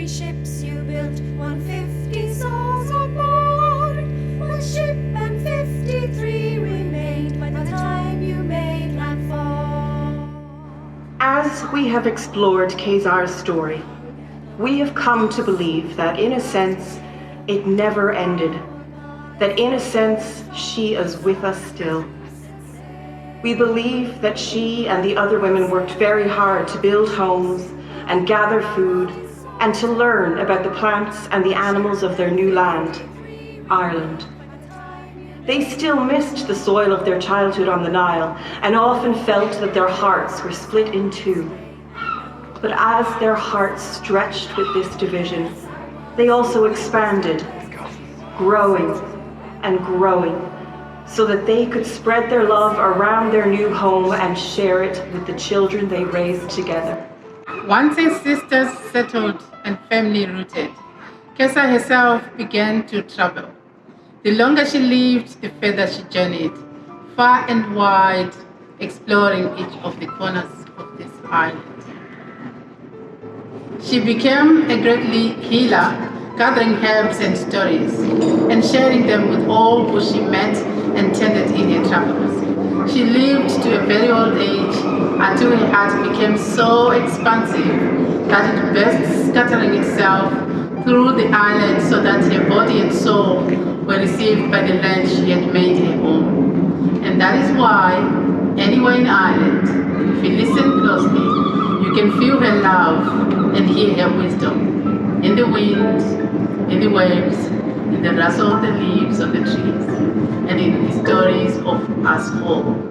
ships you built, 150 souls on board. One ship and 53 remained by the time you made landfall. As we have explored Cessair's story, we have come to believe that in a sense, it never ended. That in a sense, she is with us still. We believe that she and the other women worked very hard to build homes and gather food and to learn about the plants and the animals of their new land, Ireland. They still missed the soil of their childhood on the Nile and often felt that their hearts were split in two. But as their hearts stretched with this division, they also expanded, growing and growing, so that they could spread their love around their new home and share it with the children they raised together. Once his sisters settled and firmly rooted, Cessair herself began to travel. The longer she lived, the further she journeyed, far and wide, exploring each of the corners of this island. She became a great healer, gathering herbs and stories, and sharing them with all who she met and tended in her travels. She lived to a very old age until her heart became so expansive that it burst, scattering itself through the island so that her body and soul were received by the land she had made her home. And that is why, anywhere in Ireland, if you listen closely, you can feel her love and hear her wisdom in the wind, in the waves, in the rustle of the leaves of the trees, and in the stories of us all.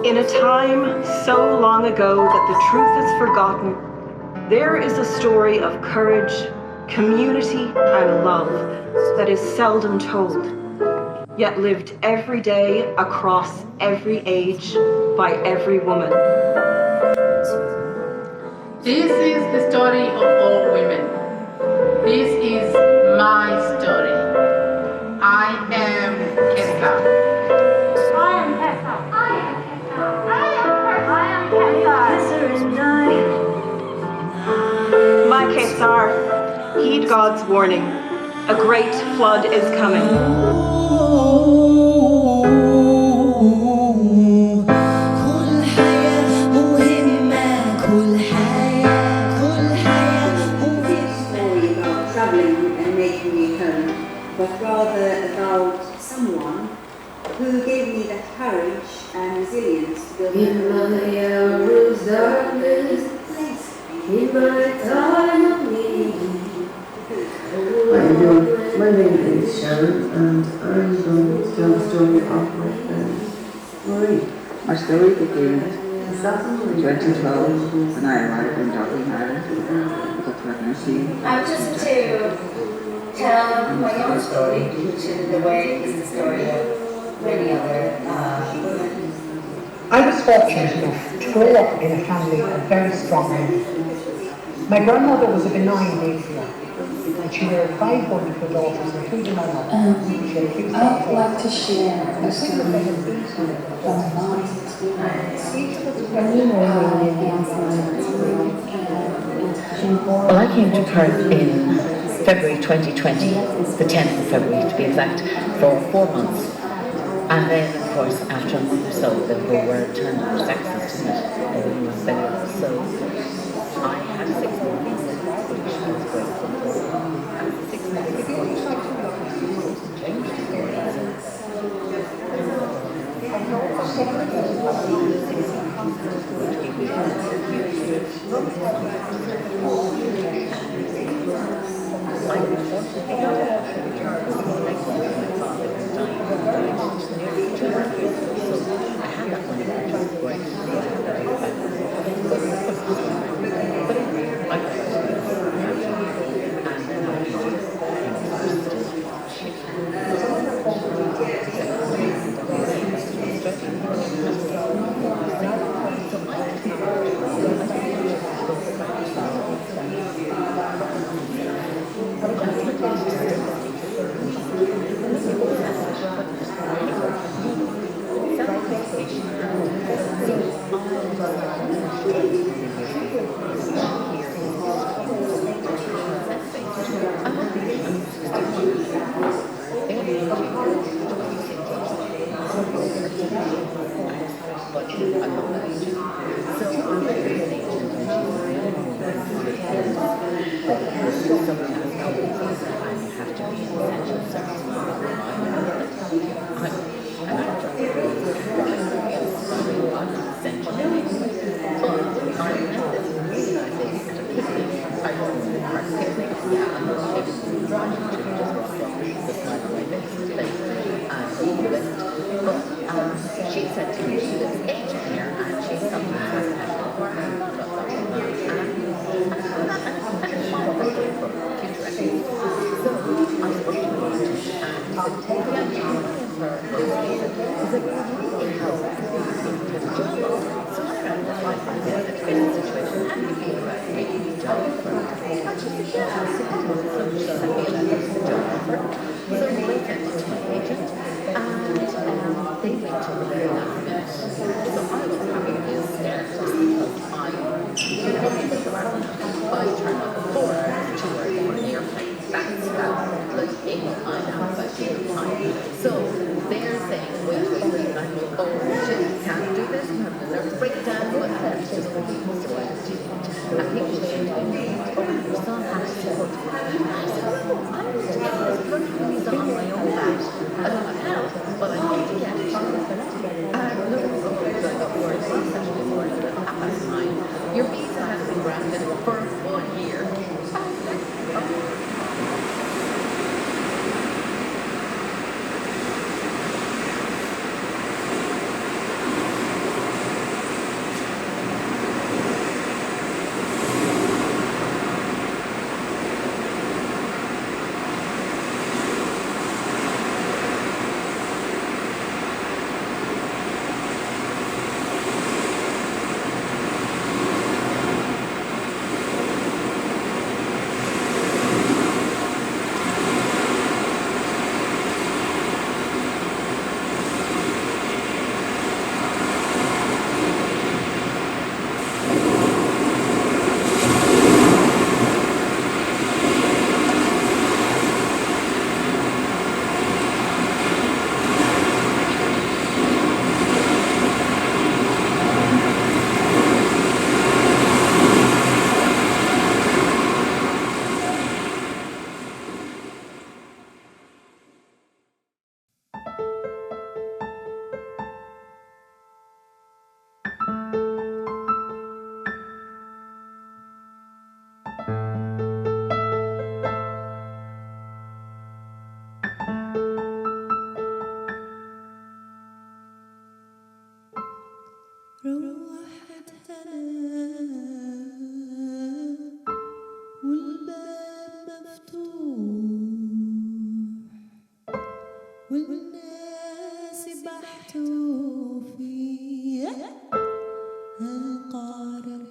In a time so long ago that the truth is forgotten, there is a story of courage, community, and love that is seldom told, yet lived every day across every age by every woman. This is the story of all women. This is my story. I am Cessair. My Cessair, heed God's warning. A great flood is coming. Story about traveling and making me home, but rather about someone who gave me the courage and resilience to build in my hour's darkness, in my time of need. How you doing? My name is Sharon and I'm going to tell the story of my friend Marie. My story begins in 2012 when I arrived in Dublin, Ireland with a pregnancy. I'm just to tell my own story, which in a way is the story of many other women. I was fortunate enough to grow up in a family of very strong women. My grandmother was a benign matriarch, and she had 5 wonderful daughters, including my mother. I'd like to share a story from my experience. Well, I came to Perth in February 2020, the 10th of February to be exact, for 4 months. And then, of course, after a month or so, the whole world turned under sexist, didn't it? Everything was better. So I had a 6-month visa, which I was grateful for. And the 6 months before it changed القارب